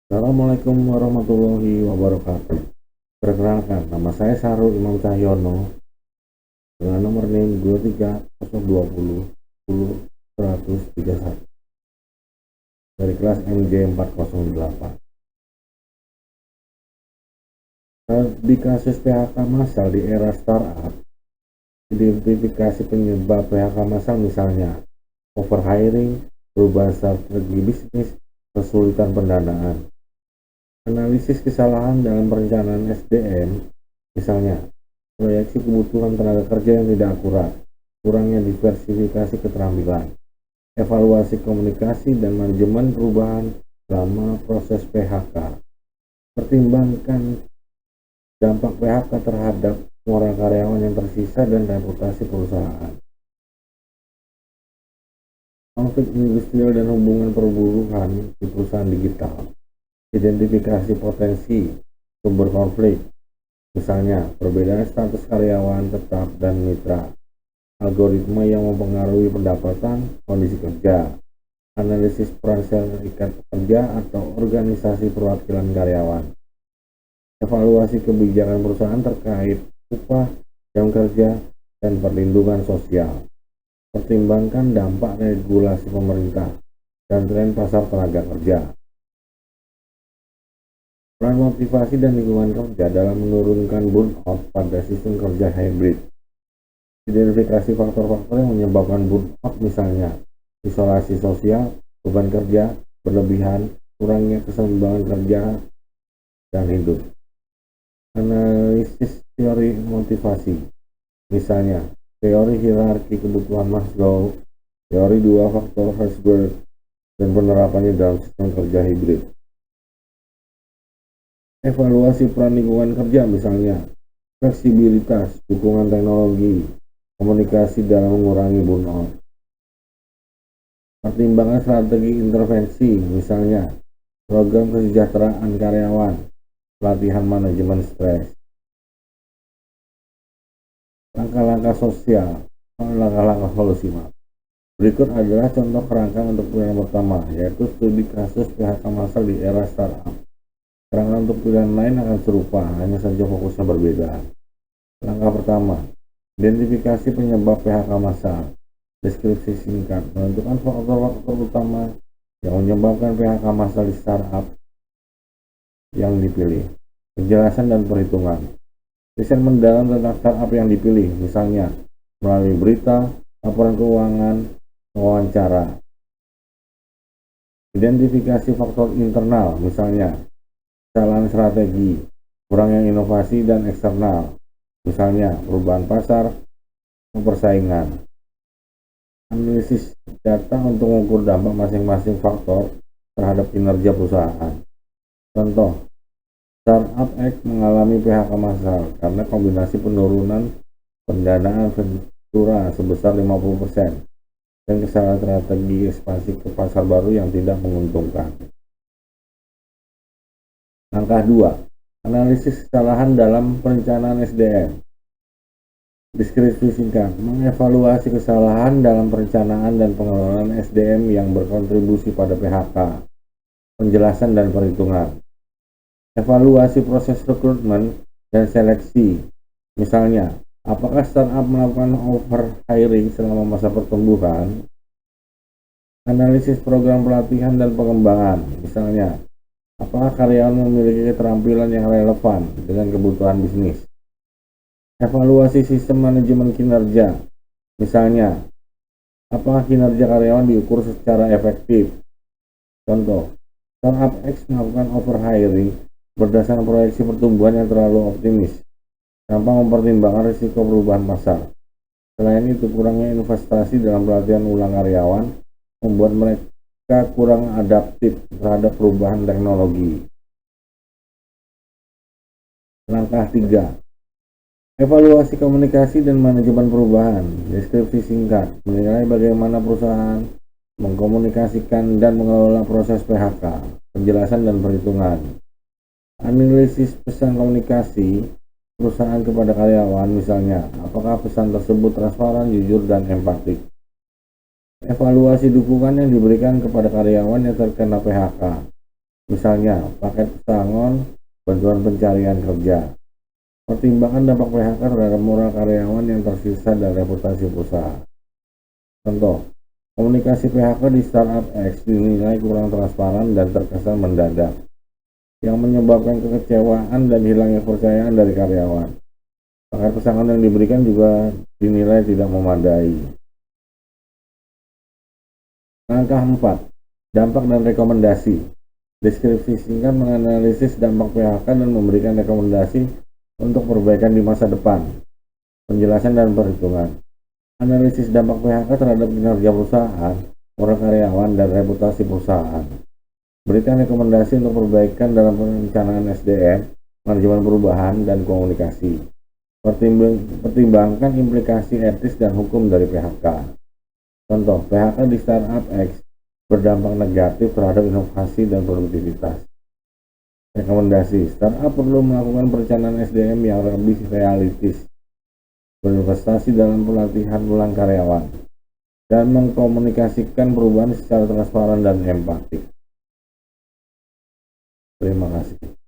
Assalamualaikum warahmatullahi wabarakatuh. Perkenalkan, nama saya Sarul Imam Cahyono dengan nomor NIM 23020 10 131 dari kelas MJ 408. Di kasus PHK massal di era startup, identifikasi penyebab PHK massal misalnya overhiring, perubahan strategi bisnis, kesulitan pendanaan. Analisis kesalahan dalam perencanaan SDM, misalnya proyeksi kebutuhan tenaga kerja yang tidak akurat, kurangnya diversifikasi keterampilan, evaluasi komunikasi dan manajemen perubahan selama proses PHK. Pertimbangkan dampak PHK terhadap moral karyawan yang tersisa dan reputasi perusahaan. Konflik industrial dan hubungan perburukan di perusahaan digital. Identifikasi potensi sumber konflik, misalnya perbedaan status karyawan tetap dan mitra, algoritma yang mempengaruhi pendapatan, kondisi kerja, analisis peran serikat pekerja atau organisasi perwakilan karyawan, evaluasi kebijakan perusahaan terkait upah, jam kerja, dan perlindungan sosial. Pertimbangkan dampak regulasi pemerintah dan tren pasar tenaga kerja. Peran motivasi dan lingkungan kerja dalam menurunkan burnout pada sistem kerja hybrid. Identifikasi faktor-faktor yang menyebabkan burnout, misalnya isolasi sosial, beban kerja berlebihan, kurangnya keseimbangan kerja dan hidup. Analisis teori motivasi, misalnya teori hierarki kebutuhan Maslow, teori dua faktor Herzberg, dan penerapannya dalam sistem kerja hybrid. Evaluasi peran lingkungan kerja, misalnya fleksibilitas, dukungan teknologi, komunikasi dalam mengurangi burnout. Pertimbangan strategi intervensi, misalnya program kesejahteraan karyawan, pelatihan manajemen stres. Langkah-langkah solusi. Berikut adalah contoh kerangka untuk pilihan pertama, yaitu studi kasus PHK massal di era startup. Kerangka untuk pilihan lain akan serupa, hanya saja fokusnya berbeda. Langkah pertama, identifikasi penyebab PHK massal. Deskripsi singkat, menentukan faktor-faktor utama yang menyebabkan PHK massal di startup yang dipilih. Penjelasan dan perhitungan. Riset mendalam tentang startup yang dipilih, misalnya melalui berita, laporan keuangan, wawancara. Identifikasi faktor internal, misalnya kesalahan strategi, kurangnya inovasi dan eksternal, misalnya perubahan pasar atau persaingan. Analisis data untuk mengukur dampak masing-masing faktor terhadap kinerja perusahaan. Contoh, Startup X mengalami PHK massal karena kombinasi penurunan pendanaan ventura sebesar 50% dan kesalahan strategi ekspansi ke pasar baru yang tidak menguntungkan. Langkah 2. Analisis kesalahan dalam perencanaan SDM. Deskripsi singkat, mengevaluasi kesalahan dalam perencanaan dan pengelolaan SDM yang berkontribusi pada PHK. Penjelasan dan perhitungan. Evaluasi proses rekrutmen dan seleksi. Misalnya, apakah startup melakukan overhiring selama masa pertumbuhan? Analisis program pelatihan dan pengembangan. Misalnya, apakah karyawan memiliki keterampilan yang relevan dengan kebutuhan bisnis? Evaluasi sistem manajemen kinerja. Misalnya, apakah kinerja karyawan diukur secara efektif? Contoh, startup X melakukan overhiring berdasarkan proyeksi pertumbuhan yang terlalu optimis, tanpa mempertimbangkan risiko perubahan pasar. Selain itu, kurangnya investasi dalam pelatihan ulang karyawan membuat mereka kurang adaptif terhadap perubahan teknologi. Langkah 3. Evaluasi komunikasi dan manajemen perubahan. Deskripsi singkat, menilai bagaimana perusahaan mengkomunikasikan dan mengelola proses PHK. Penjelasan dan perhitungan. Analisis pesan komunikasi perusahaan kepada karyawan, misalnya, apakah pesan tersebut transparan, jujur, dan empatik. Evaluasi dukungan yang diberikan kepada karyawan yang terkena PHK. Misalnya, paket pesangon, bantuan pencarian kerja. Pertimbangan dampak PHK terhadap moral karyawan yang tersisa dan reputasi perusahaan. Contoh, komunikasi PHK di startup X dinilai kurang transparan dan terkesan mendadak, yang menyebabkan kekecewaan dan hilangnya kepercayaan dari karyawan. Paket pesangon yang diberikan juga dinilai tidak memadai. Langkah 4. Dampak dan rekomendasi. Deskripsi singkat menganalisis dampak PHK dan memberikan rekomendasi untuk perbaikan di masa depan. Penjelasan dan perhitungan. Analisis dampak PHK terhadap kinerja perusahaan, moral karyawan, dan reputasi perusahaan. Berikan rekomendasi untuk perbaikan dalam perencanaan SDM, manajemen perubahan, dan komunikasi. Pertimbangkan implikasi etis dan hukum dari PHK. Contoh, PHK di startup X berdampak negatif terhadap inovasi dan produktivitas. Rekomendasi, startup perlu melakukan perencanaan SDM yang lebih realistis, berinvestasi dalam pelatihan ulang karyawan, dan mengkomunikasikan perubahan secara transparan dan empatik. Terima kasih.